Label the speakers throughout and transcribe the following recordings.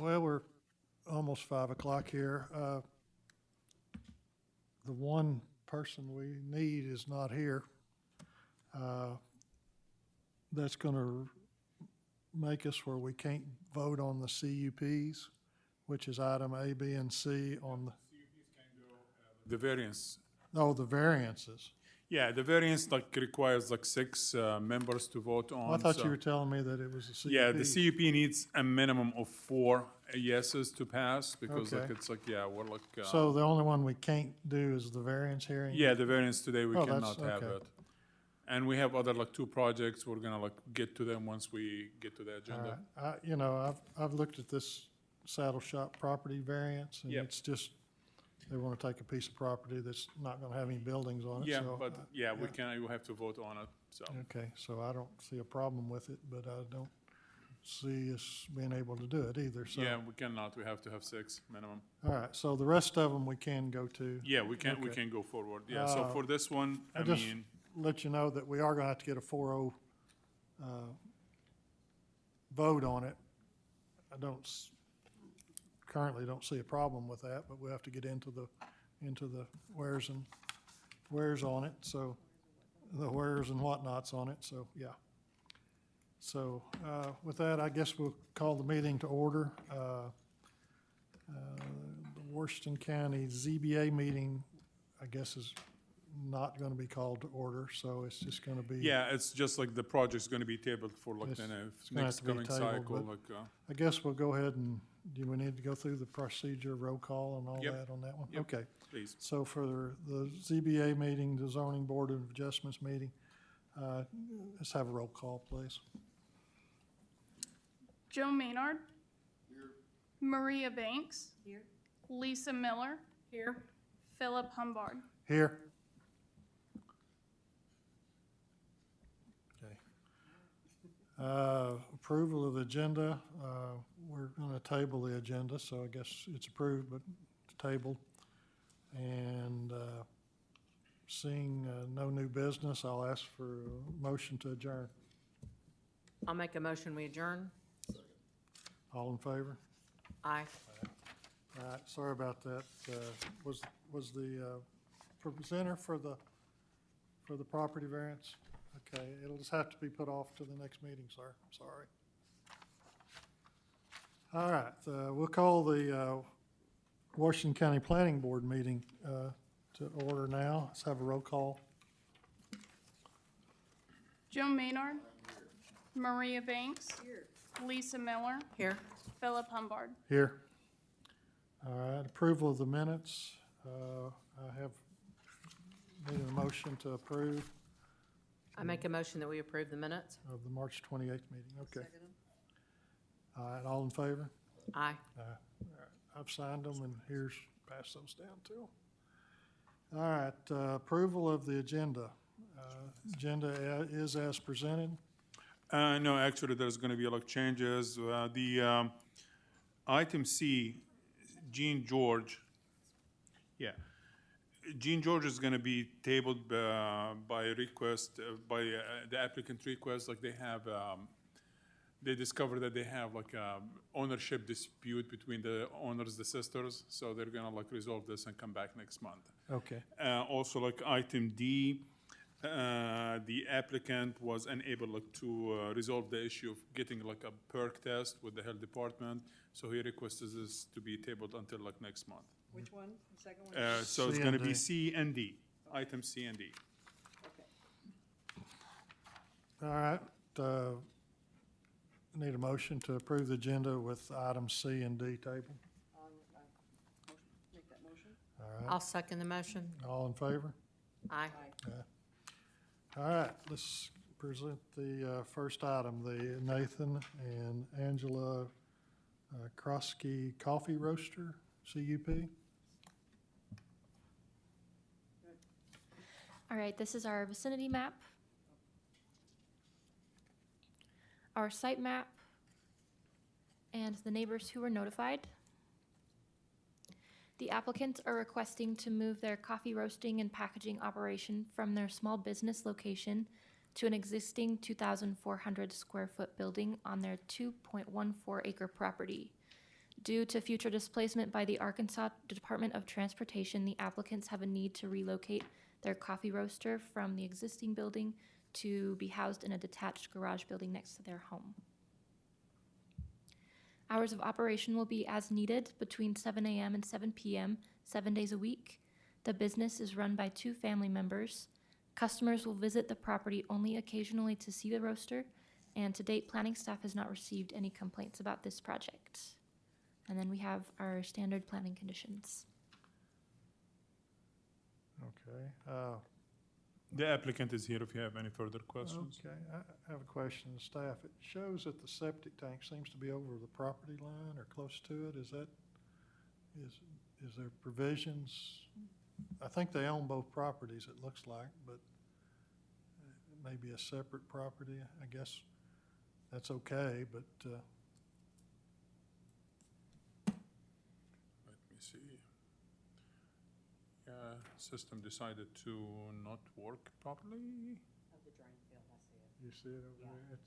Speaker 1: Well, we're almost 5 o'clock here. The one person we need is not here. That's going to make us where we can't vote on the CUPs, which is item A, B, and C on
Speaker 2: The variance.
Speaker 1: the variances.
Speaker 2: Yeah, the variance requires 6 members to vote on.
Speaker 1: I thought
Speaker 2: so-
Speaker 1: you were telling me that it was a CUP.
Speaker 2: Yeah, the CUP needs a minimum of 4 yeses to pass because
Speaker 1: Okay.
Speaker 2: it's we're
Speaker 1: So the only one we can't do is the variance hearing?
Speaker 2: yeah, the variance today we
Speaker 1: Oh, that's-
Speaker 2: cannot have
Speaker 1: okay.
Speaker 2: it. And we have other 2 projects. We're gonna get to them once we get to the
Speaker 1: All
Speaker 2: agenda.
Speaker 1: right. I've looked at this saddle shop property variance, and
Speaker 2: Yep.
Speaker 1: it's just, they want to take a piece of property that's not going to have any buildings on it,
Speaker 2: Yeah,
Speaker 1: so.
Speaker 2: but we have to vote on it, so.
Speaker 1: Okay, so I don't see a problem with it, but I don't see us being able to do it either, so.
Speaker 2: Yeah, we cannot. We have to have 6 minimum.
Speaker 1: All right, so the rest of them we can go to.
Speaker 2: Yeah, we can
Speaker 1: Okay.
Speaker 2: go forward. Yeah, so for this one, I
Speaker 1: just-
Speaker 2: mean,
Speaker 1: Let you know that we are going to have to get a 4-0 vote on it. I currently don't see a problem with that, but we have to get into the wheres on it, so, the wheres and whatnots on it, so, yeah. So, with that, I guess we'll call the meeting to order. The Washington County ZBA meeting, I guess, is not going to be called to order, so it's just going to be.
Speaker 2: yeah, it's just the project's gonna be tabled for
Speaker 1: It's-
Speaker 2: the
Speaker 1: gonna have
Speaker 2: next
Speaker 1: to be
Speaker 2: coming
Speaker 1: tabled,
Speaker 2: cycle,
Speaker 1: but- I guess we'll go ahead and, do we need to go through the procedure, roll call and all
Speaker 2: Yep.
Speaker 1: that on that one?
Speaker 2: Yep.
Speaker 1: Okay,
Speaker 2: please.
Speaker 1: so for the ZBA meeting, the zoning board of adjustments meeting, let's have a roll call, please.
Speaker 3: Joe Maynard. Here. Maria Banks. Here. Lisa Miller. Here. Philip Humbard.
Speaker 1: Here. Okay. Approval of the agenda, we're gonna table the agenda, so I guess it's approved, but tabled. And, seeing, no new business, I'll ask for a motion to adjourn.
Speaker 4: I'll make a motion, we adjourn.
Speaker 1: All in favor?
Speaker 4: Aye.
Speaker 1: All right, sorry about that. Was the presenter for the property variance? Okay, it'll just have to be put off to the next meeting, sir. Sorry. All right, we'll call the Washington County Planning Board meeting to order now. Let's have a roll call.
Speaker 3: Joe Maynard. Maria Banks. Here. Lisa Miller.
Speaker 4: Here.
Speaker 3: Philip Humbard.
Speaker 1: Here. All right, approval of the minutes. I have needed a motion to approve
Speaker 4: I make a motion that we approve the minutes.
Speaker 1: of the March 28th meeting. Okay. All right, all in favor?
Speaker 4: Aye.
Speaker 1: All right, I've signed them, and here's, pass those down too. All right, approval of the agenda. Agenda is as presented.
Speaker 2: No, actually, there's gonna be changes. The item C, Gene George. Yeah. Gene George is gonna be tabled by request, by the applicant request, they have, they discovered that they have ownership dispute between the owners, the sisters, so they're gonna resolve this and come back next month.
Speaker 1: Okay,
Speaker 2: Also, item D, the applicant was unable to resolve the issue of getting a perk test with the health department, so he requested this to be tabled until next month.
Speaker 5: Which one? The second one?
Speaker 2: So it's
Speaker 1: C
Speaker 2: gonna
Speaker 1: and
Speaker 2: be
Speaker 1: D.
Speaker 2: C and D, item C and D.
Speaker 5: Okay.
Speaker 1: all right. Need a motion to approve the agenda with items C and D tabled.
Speaker 5: Make that motion.
Speaker 1: All right,
Speaker 4: I'll second the motion.
Speaker 1: all in favor?
Speaker 4: Aye.
Speaker 1: All right, let's present the first item, the Nathan and Angela Krosky Coffee Roaster, CUP.
Speaker 6: All right, this is our vicinity map, our site map, and the neighbors who were notified. The applicants are requesting to move their coffee roasting and packaging operation from their small business location to an existing 2,400 square foot building on their 2.14 acre property. Due to future displacement by the Arkansas Department of Transportation, the applicants have a need to relocate their coffee roaster from the existing building to be housed in a detached garage building next to their home. Hours of operation will be as needed between 7 a.m. and 7 p.m., 7 days a week. The business is run by 2 family members. Customers will visit the property only occasionally to see the roaster, and to date, planning staff has not received any complaints about this project. And then we have our standard planning conditions.
Speaker 1: Okay.
Speaker 2: The applicant is here if you have any further questions.
Speaker 1: Okay, I have a question of staff. It shows that the septic tank seems to be over the property line or close to it. Is there provisions? I think they own both properties, it looks like, but it may be a separate property. I guess that's okay, but,
Speaker 2: Let me see. System decided to not work properly.
Speaker 1: you see it over there?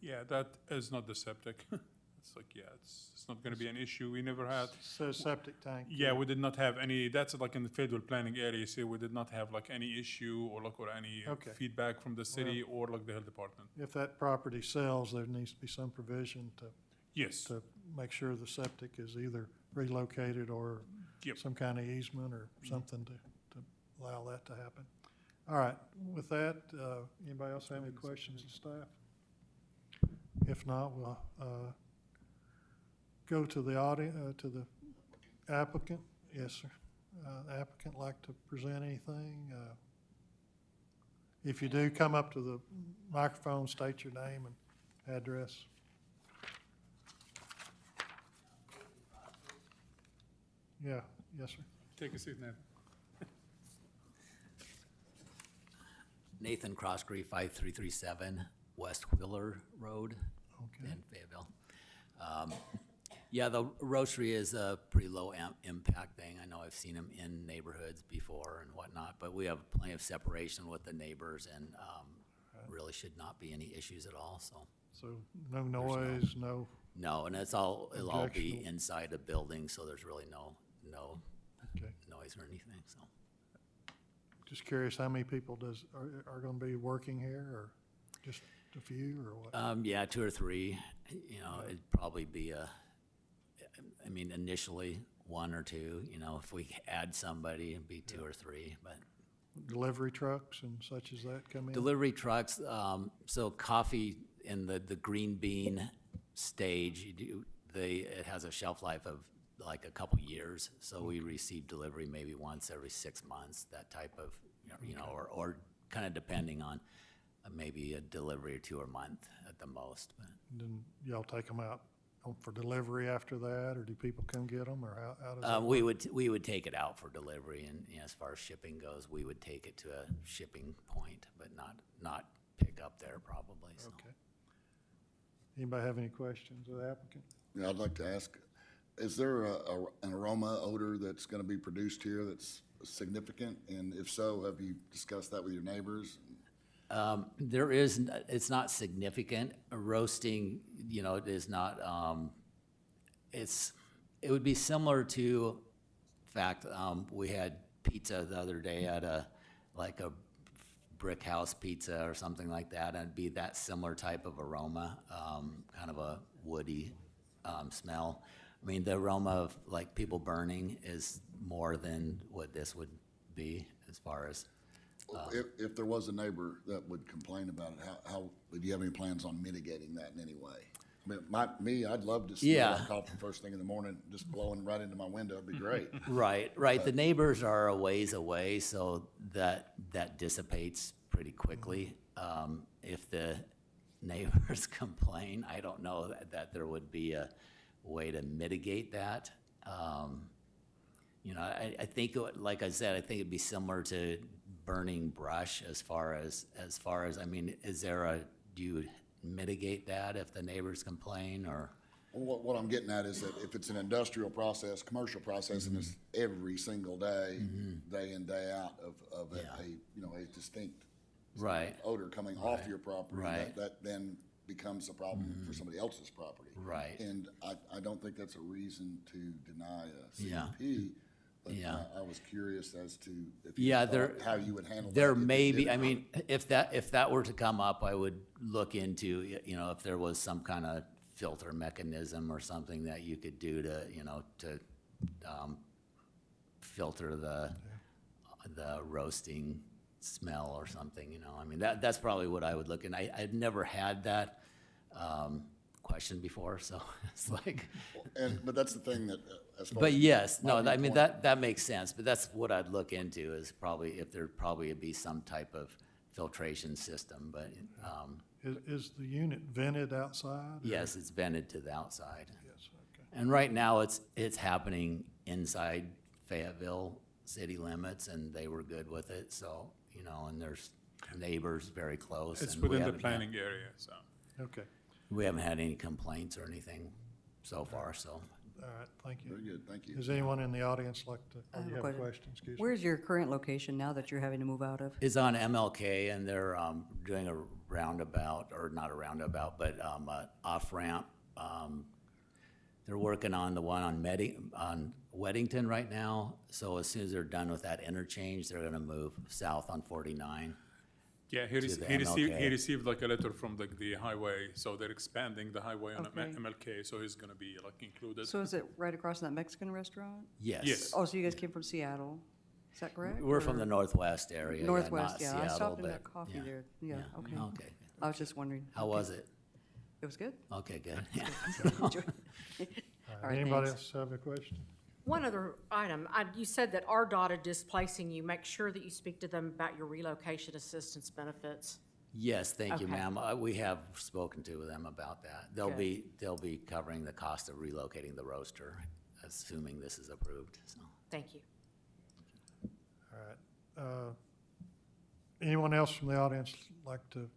Speaker 2: Yeah, that is not the septic. It's like, yeah, it's not gonna be an issue. We never had.
Speaker 1: Says septic tank.
Speaker 2: Yeah, we did not have any, that's like in the Fayetteville planning area, so we did not have like any issue or any
Speaker 1: Okay.
Speaker 2: feedback from the city or like the health department.
Speaker 1: If that property sells, there needs to be some provision
Speaker 2: Yes,
Speaker 1: to make sure the septic is either relocated or
Speaker 2: Yep.
Speaker 1: some kind of easement or something to allow that to happen. All right, with that, anybody else have any questions of staff? If not, we'll go to the to the applicant. Yes, sir. The applicant like to present anything? If you do, come up to the microphone, state your name and address. Yeah, yes, sir.
Speaker 2: take a seat now.
Speaker 7: Nathan Crossgree, 5337 West Wheeler Road
Speaker 1: Okay.
Speaker 7: in Fayetteville. Yeah, the roastery is a pretty low impact thing. I know I've seen them in neighborhoods before and whatnot, but we have plenty of separation with the neighbors and really should not be any issues at all, so.
Speaker 1: So no noise, no,
Speaker 7: No, and it'll all be
Speaker 1: Objectionable.
Speaker 7: inside a building, so there's really no
Speaker 1: okay.
Speaker 7: noise or anything, so.
Speaker 1: Just curious, how many people are gonna be working here, or just a few, or what?
Speaker 7: Yeah, 2 or 3, you know, it'd probably be I mean, initially 1 or 2, you know, if we add somebody, it'd be 2 or 3, but.
Speaker 1: Delivery trucks and such as that come in?
Speaker 7: Delivery trucks, so coffee in the green bean stage, it has a shelf life of like a couple years, so we receive delivery maybe once every 6 months, that type of, you know, or kind of depending on maybe a delivery or 2 a month at the most, but.
Speaker 1: Then y'all take them out for delivery after that, or do people come get them, or how does that?
Speaker 7: We would take it out for delivery, and you know, as far as shipping goes, we would take it to a shipping point, but not pick up there probably, so.
Speaker 1: Okay. Anybody have any questions of the applicant?
Speaker 8: Yeah, I'd like to ask, is there an aroma odor that's gonna be produced here that's significant? And if so, have you discussed that with your neighbors?
Speaker 7: There is, it's not significant. Roasting, you know, it is not, it would be similar to, in fact, we had pizza the other day at a brick house pizza or something like that, and it'd be that similar type of aroma, kind of a woody, smell. I mean, the aroma of like people burning is more than what this would be as far as,
Speaker 8: If there was a neighbor that would complain about it, how, do you have any plans on mitigating that in any way? I mean, I'd love to smell
Speaker 7: Yeah.
Speaker 8: that coffee first thing in the morning, just blowing right into my window, it'd be great.
Speaker 7: right. The neighbors are a ways away, so that dissipates pretty quickly. If the neighbors complain, I don't know that there would be a way to mitigate that. You know, I think, like I said, I think it'd be similar to burning brush as far as, I mean, do you mitigate that if the neighbors complain, or?
Speaker 8: What I'm getting at is that if it's an industrial process, commercial process, and it's every single day, day in, day out of
Speaker 7: Yeah.
Speaker 8: a, you know, a distinct
Speaker 7: Right.
Speaker 8: odor coming off your property,
Speaker 7: Right.
Speaker 8: that then becomes a problem for somebody else's property.
Speaker 7: Right.
Speaker 8: And I don't think that's a reason to deny a
Speaker 7: Yeah.
Speaker 8: CUP. But
Speaker 7: Yeah.
Speaker 8: I was curious as to if you
Speaker 7: Yeah,
Speaker 8: thought how you would handle that.
Speaker 7: There
Speaker 8: if it
Speaker 7: may be,
Speaker 8: did
Speaker 7: I
Speaker 8: come.
Speaker 7: mean, if that were to come up, I would look into, you know, if there was some kind of filter mechanism or something that you could do to, you know, to filter the roasting smell or something, you know. I mean, that's probably what I would look, and I'd never had that question before, so it's like,
Speaker 8: But that's the thing that, as far
Speaker 7: but
Speaker 8: as.
Speaker 7: yes, no,
Speaker 8: my
Speaker 7: I mean,
Speaker 8: viewpoint-
Speaker 7: that makes sense, but that's what I'd look into is probably, if there'd probably be some type of filtration system, but,
Speaker 1: Is the unit vented outside? or-
Speaker 7: yes, it's vented to the outside.
Speaker 1: Yes, okay.
Speaker 7: And right now, it's happening inside Fayetteville city limits, and they were good with it, so, you know, and there's neighbors very close.
Speaker 2: It's
Speaker 7: and we
Speaker 2: within the
Speaker 7: haven't had-
Speaker 2: planning area, so.
Speaker 1: Okay,
Speaker 7: We haven't had any complaints or anything so far, so.
Speaker 1: all right, thank you.
Speaker 8: Very good, thank you.
Speaker 1: Does anyone in the audience like to,
Speaker 5: I
Speaker 1: oh,
Speaker 5: have
Speaker 1: you
Speaker 5: a
Speaker 1: have a
Speaker 5: question.
Speaker 1: question, excuse me?
Speaker 5: Where's your current location now that you're having to move out of?
Speaker 7: It's on MLK, and they're doing a roundabout, or not a roundabout, but a off-ramp. They're working on the one on on Weddington right now, so as soon as they're done with that interchange, they're gonna move south on 49.
Speaker 2: Yeah, he
Speaker 7: the
Speaker 2: received, he
Speaker 7: MLK.
Speaker 2: received like a letter from like the highway, so they're expanding the highway on
Speaker 5: Okay.
Speaker 2: MLK, so he's gonna be like included.
Speaker 5: So is it right across from that Mexican restaurant?
Speaker 7: Yes.
Speaker 2: Yes.
Speaker 5: Oh, so you guys came from Seattle? Is that correct?
Speaker 7: We're from
Speaker 5: or-
Speaker 7: the northwest area, yeah,
Speaker 5: Northwest,
Speaker 7: not
Speaker 5: yeah. I
Speaker 7: Seattle,
Speaker 5: stopped in
Speaker 7: but,
Speaker 5: that coffee
Speaker 7: yeah.
Speaker 5: there. Yeah, okay.
Speaker 7: Okay,
Speaker 5: I was just wondering.
Speaker 7: how
Speaker 5: Okay.
Speaker 7: was it?
Speaker 5: It was good.
Speaker 7: Okay, good.
Speaker 1: All
Speaker 5: All
Speaker 1: right,
Speaker 5: right,
Speaker 1: anybody
Speaker 5: thanks.
Speaker 1: else have a question?
Speaker 4: One other item, you said that RDOT are displacing you. Make sure that you speak to them about your relocation assistance benefits.
Speaker 7: Yes, thank you,
Speaker 4: Okay.
Speaker 7: ma'am. We have spoken to them about that. They'll be covering the cost of relocating the roaster, assuming this is approved, so.
Speaker 4: Thank you.
Speaker 1: All right. Anyone else from the audience like to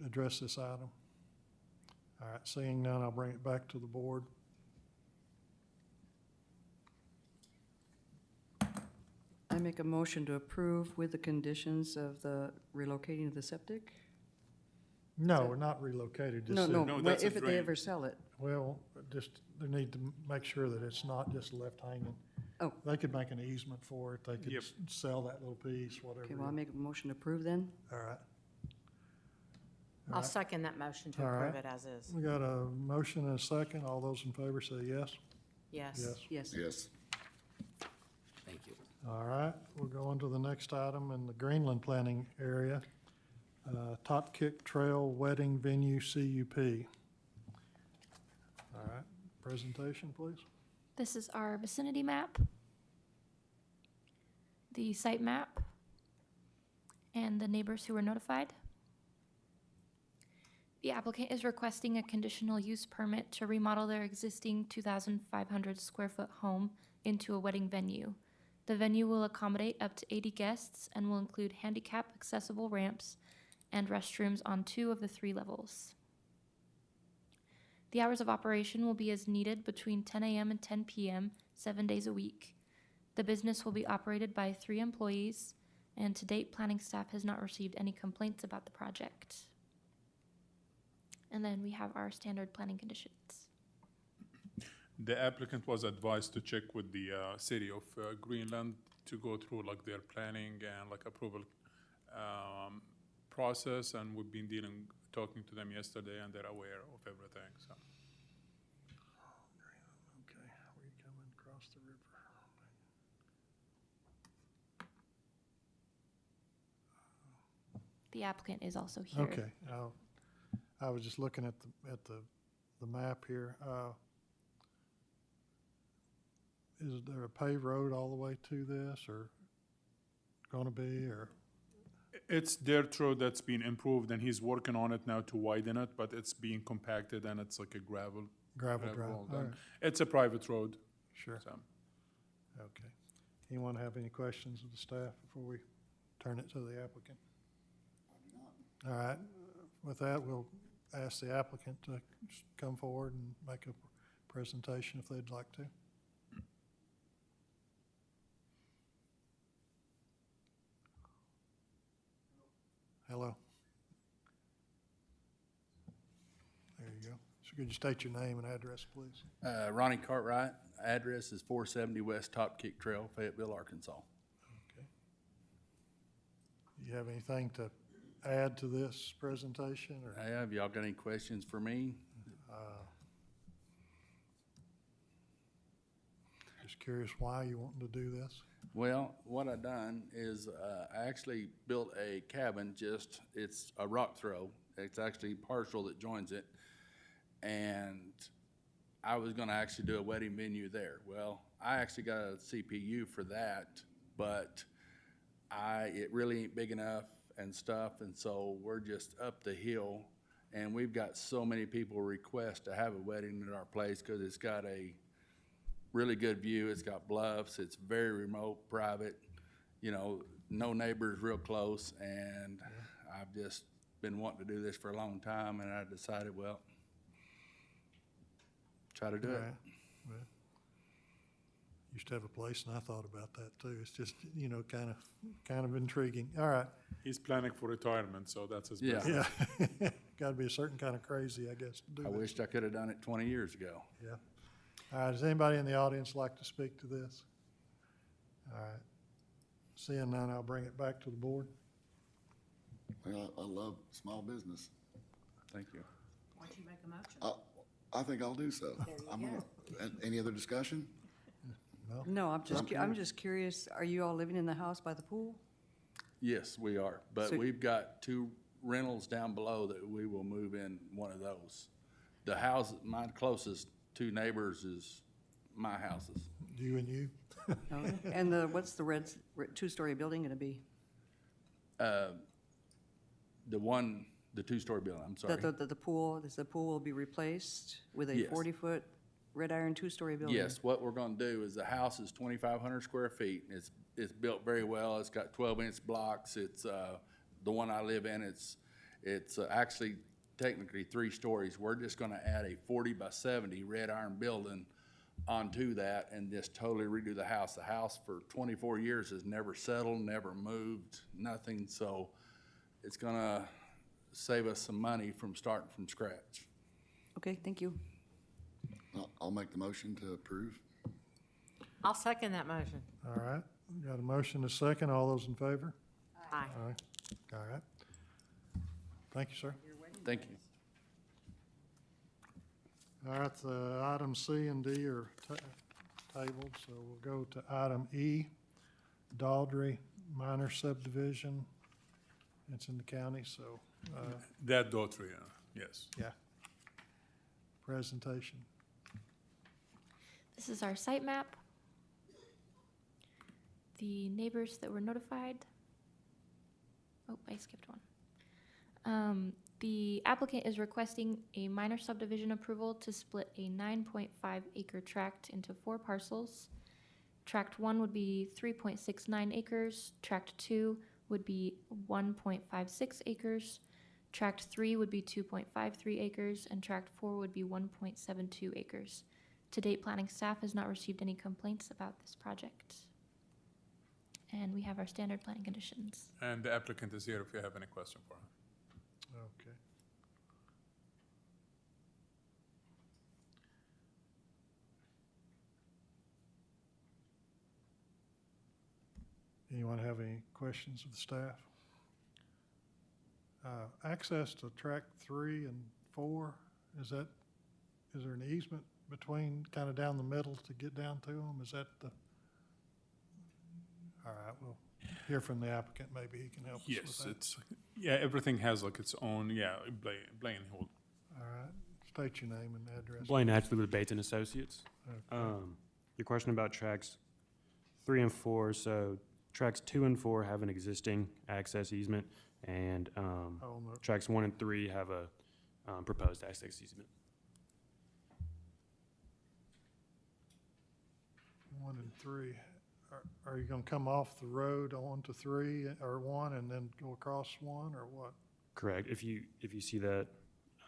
Speaker 1: address this item? All right, seeing none, I'll bring it back to the board.
Speaker 5: I make a motion to approve with the conditions of the relocating of the septic?
Speaker 1: No, we're not relocated, just
Speaker 5: No,
Speaker 1: said-
Speaker 5: no,
Speaker 2: No, that's a
Speaker 5: if they
Speaker 2: drain.
Speaker 5: ever sell it.
Speaker 1: Well, just, they need to make sure that it's not just left hanging.
Speaker 5: Oh.
Speaker 1: They could make an easement for it, they could
Speaker 2: Yep.
Speaker 1: sell that little piece, whatever.
Speaker 5: Okay, well, I make a motion to approve then?
Speaker 1: All right.
Speaker 4: I'll second that motion to
Speaker 1: All
Speaker 4: approve
Speaker 1: right.
Speaker 4: it as is.
Speaker 1: We got a motion and a second. All those in favor say yes?
Speaker 4: Yes.
Speaker 1: Yes.
Speaker 5: Yes.
Speaker 8: Yes,
Speaker 7: Thank you.
Speaker 1: All right, we'll go on to the next item in the Greenland planning area. Top Kick Trail Wedding Venue CUP. All right, presentation, please.
Speaker 6: This is our vicinity map, the site map, and the neighbors who were notified. The applicant is requesting a conditional use permit to remodel their existing 2,500 square foot home into a wedding venue. The venue will accommodate up to 80 guests and will include handicap accessible ramps and restrooms on 2 of the 3 levels. The hours of operation will be as needed between 10 a.m. and 10 p.m., 7 days a week. The business will be operated by 3 employees, and to date, planning staff has not received any complaints about the project. And then we have our standard planning conditions.
Speaker 2: The applicant was advised to check with the city of Greenland to go through like their planning and like approval process, and we've been talking to them yesterday, and they're aware of everything, so.
Speaker 1: Okay, we coming across the river.
Speaker 6: The applicant is also here.
Speaker 1: Okay, I was just looking at the map here. Is there a paved road all the way to this, or gonna be, or?
Speaker 2: It's dirt road that's been improved, and he's working on it now to widen it, but it's being compacted, and it's like a gravel.
Speaker 1: Gravel drive,
Speaker 2: road,
Speaker 1: all
Speaker 2: and
Speaker 1: right,
Speaker 2: It's a private road,
Speaker 1: sure,
Speaker 2: so.
Speaker 1: okay. Anyone have any questions of the staff before we turn it to the applicant? All right, with that, we'll ask the applicant to come forward and make a presentation if they'd like to. Hello. So could you state your name and address, please?
Speaker 9: Ronnie Cartwright, address is 470 West Top Kick Trail, Fayetteville, Arkansas.
Speaker 1: Okay. You have anything to add to this presentation, or?
Speaker 9: Have y'all got any questions for me?
Speaker 1: Just curious why you wanting to do this?
Speaker 9: Well, what I done is I actually built a cabin, it's a rock throw. It's actually partial that joins it. And I was gonna actually do a wedding venue there. Well, I actually got a CPU for that, but it really ain't big enough and stuff, and so we're just up the hill. And we've got so many people request to have a wedding at our place because it's got a really good view. It's got bluffs. It's very remote, private, no neighbors real close. And I've just been wanting to do this for a long time, and I decided, well, try to do it.
Speaker 1: All right. Well, used to have a place, and I thought about that too. It's just, kind of intriguing. All right.
Speaker 2: He's planning for retirement, so that's his
Speaker 9: Yeah.
Speaker 2: business.
Speaker 1: Yeah. Got to be a certain kind of crazy, I guess, to do
Speaker 9: I
Speaker 1: that.
Speaker 9: wished I could have done it 20 years ago.
Speaker 1: Yeah. All right, does anybody in the audience like to speak to this? All right. Seeing none, I'll bring it back to the board.
Speaker 8: Well, I love small business.
Speaker 9: Thank you.
Speaker 4: Why don't you make a motion?
Speaker 8: I think I'll do so. Any other discussion?
Speaker 5: No, I'm just curious, are you all living in the house by the pool?
Speaker 9: Yes, we are, but
Speaker 5: So-
Speaker 9: we've got 2 rentals down below that we will move in one of those. The house, my closest 2 neighbors is my houses.
Speaker 1: You and you?
Speaker 5: No? And what's the red 2-story building gonna be?
Speaker 9: The 2-story building, I'm sorry.
Speaker 5: The pool will be replaced with a
Speaker 9: Yes.
Speaker 5: 40-foot red iron 2-story building?
Speaker 9: Yes, what we're gonna do is the house is 2,500 square feet. It's built very well. It's got 12-inch blocks. It's, the one I live in, it's actually technically 3 stories. We're just gonna add a 40 by 70 red iron building onto that and just totally redo the house. The house for 24 years has never settled, never moved, nothing, so it's gonna save us some money from starting from scratch.
Speaker 5: Okay, thank you.
Speaker 8: I'll make the motion to approve.
Speaker 4: I'll second that motion.
Speaker 1: All right, got a motion, a second. All those in favor?
Speaker 4: Aye.
Speaker 1: All right. All right. Thank you, sir.
Speaker 9: Thank you.
Speaker 1: All right, the item C and D are tabled, so we'll go to item E, Daughtry minor subdivision. It's in the county, so,
Speaker 2: That daughter, yes.
Speaker 1: yeah. Presentation.
Speaker 6: This is our site map. The neighbors that were notified. Oh, I skipped one. The applicant is requesting a minor subdivision approval to split a 9.5 acre tract into 4 parcels. Tract 1 would be 3.69 acres, Tract 2 would be 1.56 acres, Tract 3 would be 2.53 acres, and Tract 4 would be 1.72 acres. To date, planning staff has not received any complaints about this project. And we have our standard planning conditions.
Speaker 2: And the applicant is here if you have any question for him.
Speaker 1: Okay. Anyone have any questions of the staff? Access to track 3 and 4, is there an easement between, kind of down the middle to get down to them? Is that the? All right, we'll hear from the applicant, maybe he can help us with
Speaker 2: Yes,
Speaker 1: that.
Speaker 2: everything has like its own, Blaine Hold.
Speaker 1: All right, state your name and address.
Speaker 10: Blaine Ashley with Bates and Associates.
Speaker 1: Okay.
Speaker 10: Your question about tracks 3 and 4, so tracks 2 and 4 have an existing access easement, and
Speaker 1: On the-
Speaker 10: tracks 1 and 3 have a proposed access easement.
Speaker 1: 1 and 3, are you gonna come off the road onto 3 or 1 and then go across 1, or what?
Speaker 10: Correct. If you see that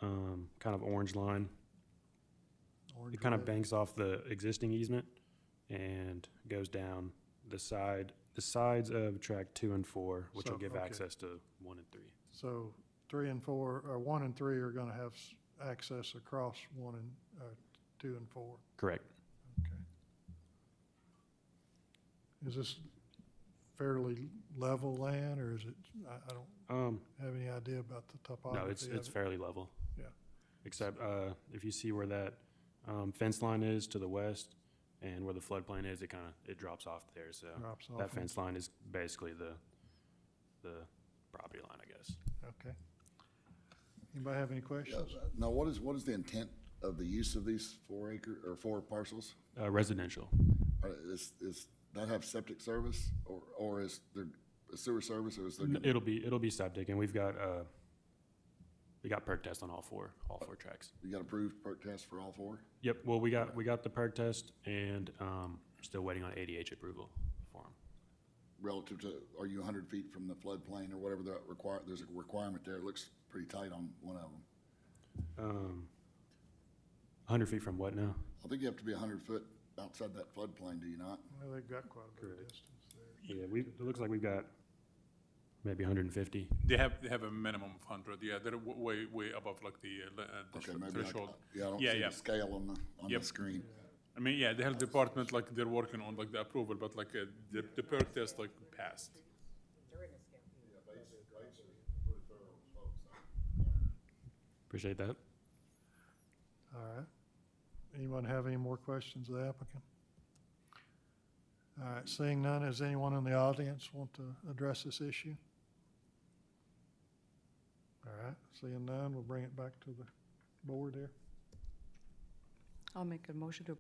Speaker 10: kind of orange line,
Speaker 1: Orange
Speaker 10: it kind of
Speaker 1: red?
Speaker 10: banks off the existing easement and goes down the sides of track 2 and 4, which will
Speaker 1: So,
Speaker 10: give
Speaker 1: okay.
Speaker 10: access to 1 and 3.
Speaker 1: So 3 and 4, or 1 and 3 are gonna have access across 1 and 2 and 4.
Speaker 10: Correct.
Speaker 1: Okay. Is this fairly level land, or is it, I don't have any idea about the topography
Speaker 10: No,
Speaker 1: of
Speaker 10: it's
Speaker 1: it?
Speaker 10: fairly level.
Speaker 1: Yeah.
Speaker 10: Except, if you see where that, fence line is to the west and where the floodplain is, it drops off there, so.
Speaker 1: Drops off
Speaker 10: That
Speaker 1: and-
Speaker 10: fence line is basically the property line, I guess.
Speaker 1: Okay. Anybody have any
Speaker 8: Yeah,
Speaker 1: questions?
Speaker 8: now, what is the intent of the use of these 4 acre, or 4 parcels?
Speaker 10: Residential.
Speaker 8: Is that have septic service, or is there a sewer service, or is there?
Speaker 10: It'll be septic, and we got perk test on all four tracks.
Speaker 8: You got approved perk test for all 4?
Speaker 10: Yep, well, we got the perk test and, still waiting on ADH approval for them.
Speaker 8: Relative to, are you 100 feet from the floodplain or whatever there's a requirement there? It looks pretty tight on one of them.
Speaker 10: 100 feet from what now?
Speaker 8: I think you have to be 100 foot outside that floodplain, do you not?
Speaker 1: Well, they've got quite a bit of
Speaker 10: Correct.
Speaker 1: distance there.
Speaker 10: Yeah, it looks like we've got maybe 150.
Speaker 2: They have a minimum of 100, yeah, they're way above like the
Speaker 8: Okay, maybe
Speaker 2: threshold.
Speaker 8: I don't
Speaker 2: Yeah,
Speaker 8: see
Speaker 2: yeah.
Speaker 8: the scale on the
Speaker 2: Yep.
Speaker 8: screen.
Speaker 2: I mean, yeah, the health department, like, they're working on like the approval, but like, the perk test like passed.
Speaker 10: Appreciate that.
Speaker 1: All right. Anyone have any more questions of the applicant? All right, seeing none, does anyone in the audience want to address this issue? All right, seeing none, we'll bring it back to the board here.
Speaker 5: I'll make a motion to